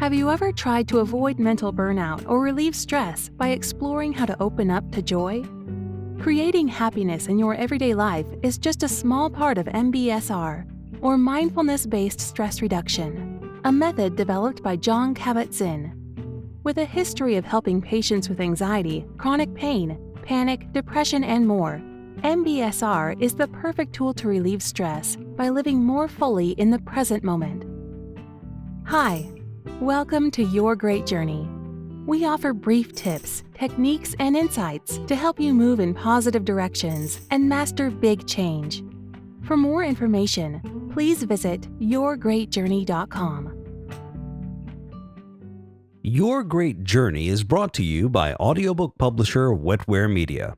Have you ever tried to avoid mental burnout or relieve stress by exploring how to open up to joy? Creating happiness in your everyday life is just a small part of MBSR, or Mindfulness-Based Stress Reduction, a method developed by Jon Kabat-Zinn. With a history of helping patients with anxiety, chronic pain, panic, depression, and more, MBSR is the perfect tool to relieve stress by living more fully in the present moment. Hi, welcome to Your Great Journey. We offer brief tips, techniques, and insights to help you move in positive directions and master big change. For more information, please visit yourgreatjourney.com. Your Great Journey is brought to you by audiobook publisher Wetware Media.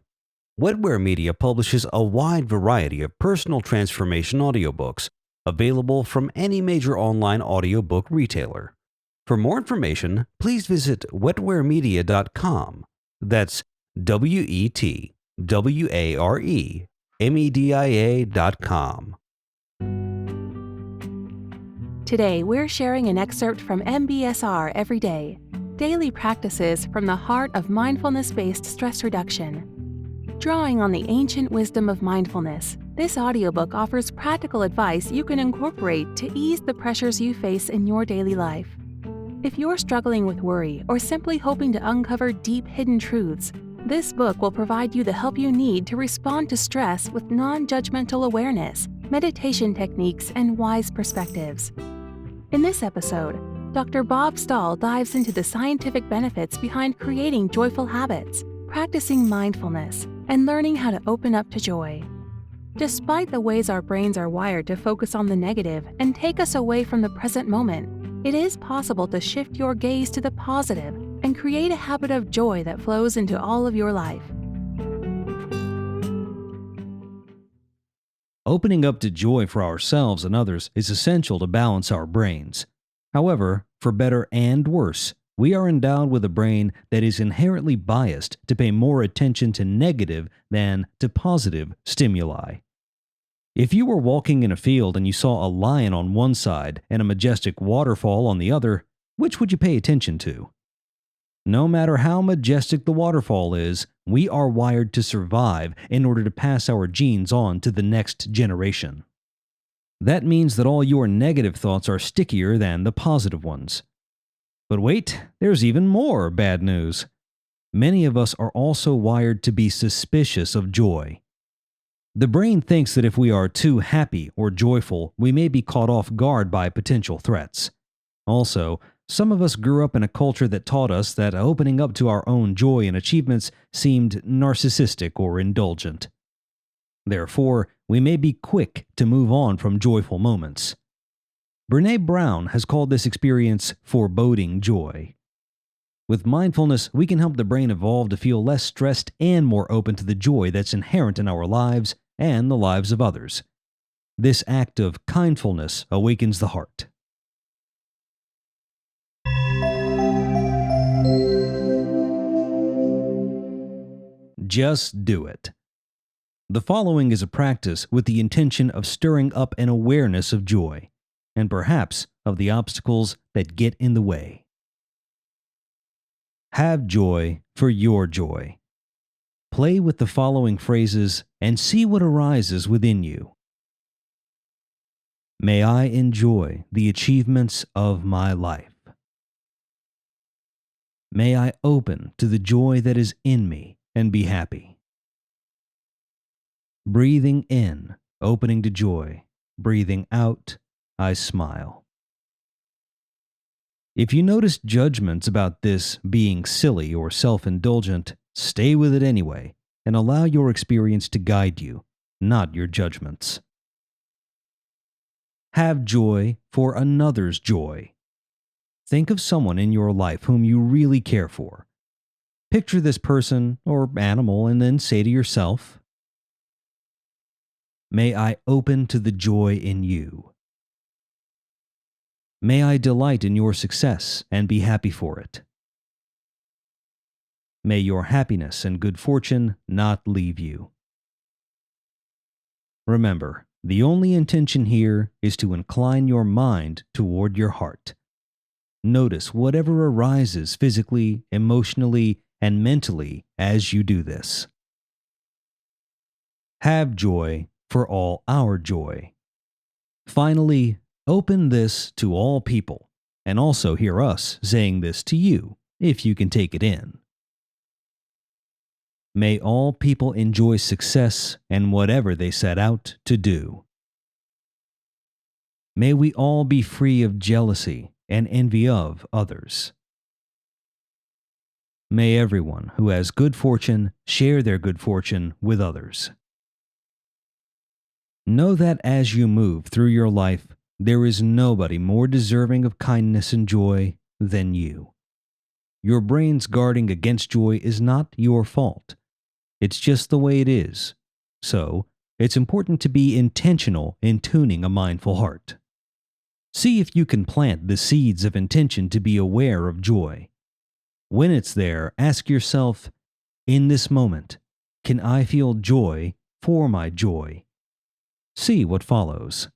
Wetware Media publishes a wide variety of personal transformation audiobooks available from any major online audiobook retailer. For more information, please visit wetwaremedia.com. That's wetwaremedia.com. Today, we're sharing an excerpt from MBSR Every, Daily Practices from the Heart of Mindfulness-Based Stress Reduction. Drawing on the ancient wisdom of mindfulness, this audiobook offers practical advice you can incorporate to ease the pressures you face in your daily life. If you're struggling with worry or simply hoping to uncover deep hidden truths, this book will provide you the help you need to respond to stress with non-judgmental awareness, meditation techniques, and wise perspectives. In this episode, Dr. Bob Stahl dives into the scientific benefits behind creating joyful habits, practicing mindfulness, and learning how to open up to joy. Despite the ways our brains are wired to focus on the negative and take us away from the present moment, it is possible to shift your gaze to the positive and create a habit of joy that flows into all of your life. Opening up to joy for ourselves and others is essential to balance our brains. However, for better and worse, we are endowed with a brain that is inherently biased to pay more attention to negative than to positive stimuli. If you were walking in a field and you saw a lion on one side and a majestic waterfall on the other, which would you pay attention to? No matter how majestic the waterfall is, we are wired to survive in order to pass our genes on to the next generation. That means that all your negative thoughts are stickier than the positive ones. But wait, there's even more bad news. Many of us are also wired to be suspicious of joy. The brain thinks that if we are too happy or joyful, we may be caught off guard by potential threats. Also, some of us grew up in a culture that taught us that opening up to our own joy and achievements seemed narcissistic or indulgent. Therefore, we may be quick to move on from joyful moments. Brené Brown has called this experience foreboding joy. With mindfulness, we can help the brain evolve to feel less stressed and more open to the joy that's inherent in our lives and the lives of others. This act of kindfulness awakens the heart. Just do it. The following is a practice with the intention of stirring up an awareness of joy, and perhaps of the obstacles that get in the way. Have joy for your joy. Play with the following phrases and see what arises within you. May I enjoy the achievements of my life. May I open to the joy that is in me and be happy. Breathing in, opening to joy. Breathing out, I smile. If you notice judgments about this being silly or self-indulgent, stay with it anyway and allow your experience to guide you, not your judgments. Have joy for another's joy. Think of someone in your life whom you really care for. Picture this person or animal and then say to yourself, May I open to the joy in you. May I delight in your success and be happy for it. May your happiness and good fortune not leave you. Remember, the only intention here is to incline your mind toward your heart. Notice whatever arises physically, emotionally, and mentally as you do this. Have joy for all our joy. Finally, open this to all people, and also hear us saying this to you, if you can take it in. May all people enjoy success and whatever they set out to do. May we all be free of jealousy and envy of others. May everyone who has good fortune share their good fortune with others. Know that as you move through your life, there is nobody more deserving of kindness and joy than you. Your brain's guarding against joy is not your fault. It's just the way it is. So, it's important to be intentional in tuning a mindful heart. See if you can plant the seeds of intention to be aware of joy. When it's there, ask yourself, in this moment, can I feel joy for my joy? See what follows.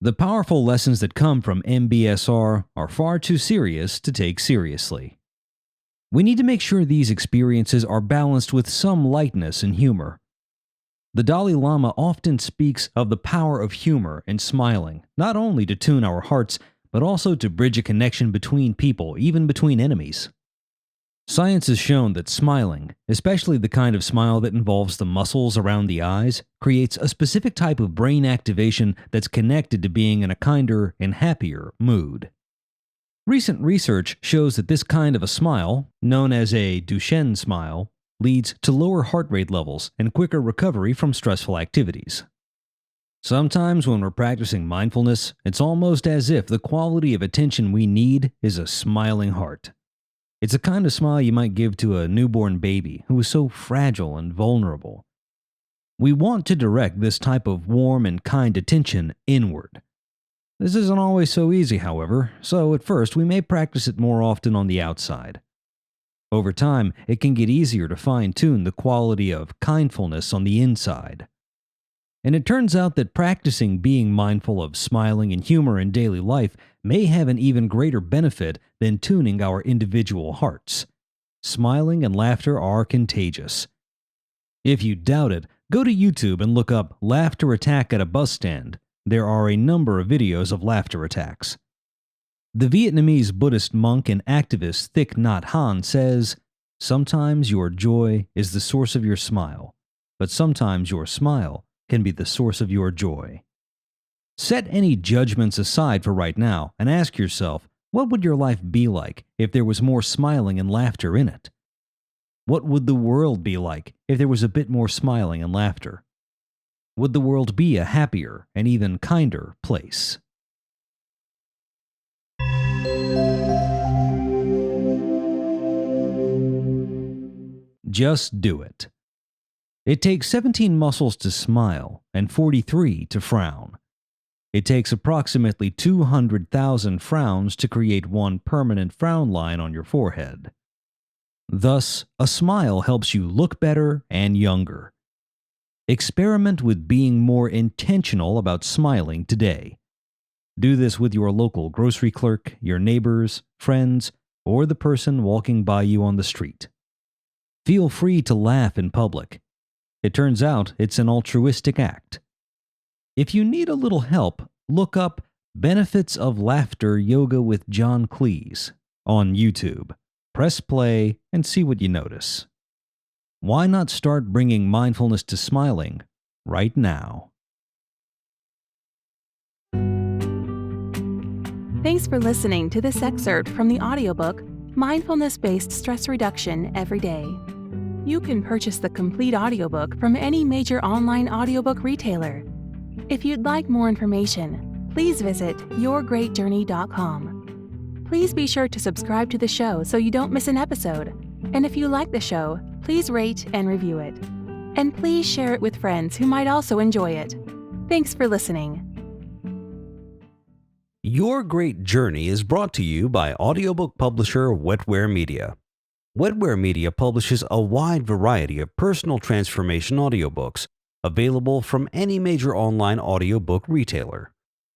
The powerful lessons that come from MBSR are far too serious to take seriously. We need to make sure these experiences are balanced with some lightness and humor. The Dalai Lama often speaks of the power of humor and smiling, not only to tune our hearts, but also to bridge a connection between people, even between enemies. Science has shown that smiling, especially the kind of smile that involves the muscles around the eyes, creates a specific type of brain activation that's connected to being in a kinder and happier mood. Recent research shows that this kind of a smile, known as a Duchenne smile, leads to lower heart rate levels and quicker recovery from stressful activities. Sometimes when we're practicing mindfulness, it's almost as if the quality of attention we need is a smiling heart. It's a kind of smile you might give to a newborn baby who is so fragile and vulnerable. We want to direct this type of warm and kind attention inward. This isn't always so easy, however, so at first we may practice it more often on the outside. Over time, it can get easier to fine-tune the quality of kindfulness on the inside. And it turns out that practicing being mindful of smiling and humor in daily life may have an even greater benefit than tuning our individual hearts. Smiling and laughter are contagious. If you doubt it, go to YouTube and look up "laughter attack at a bus stand." There are a number of videos of laughter attacks. The Vietnamese Buddhist monk and activist Thich Nhat Hanh says, "Sometimes your joy is the source of your smile, but sometimes your smile can be the source of your joy." Set any judgments aside for right now and ask yourself, what would your life be like if there was more smiling and laughter in it? What would the world be like if there was a bit more smiling and laughter? Would the world be a happier and even kinder place? Just do it. It takes 17 muscles to smile and 43 to frown. It takes approximately 200,000 frowns to create one permanent frown line on your forehead. Thus, a smile helps you look better and younger. Experiment with being more intentional about smiling today. Do this with your local grocery clerk, your neighbors, friends, or the person walking by you on the street. Feel free to laugh in public. It turns out it's an altruistic act. If you need a little help, look up Benefits of Laughter Yoga with John Cleese on YouTube. Press play and see what you notice. Why not start bringing mindfulness to smiling right now? Thanks for listening to this excerpt from the audiobook Mindfulness-Based Stress Reduction Every Day. You can purchase the complete audiobook from any major online audiobook retailer. If you'd like more information, please visit yourgreatjourney.com. Please be sure to subscribe to the show so you don't miss an episode. And if you like the show, please rate and review it. And please share it with friends who might also enjoy it. Thanks for listening. Your Great Journey is brought to you by audiobook publisher Wetware Media. Wetware Media publishes a wide variety of personal transformation audiobooks available from any major online audiobook retailer.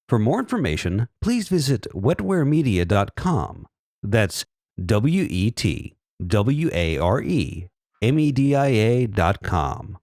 For more information, please visit wetwaremedia.com. That's WETWAREMEDIA.com.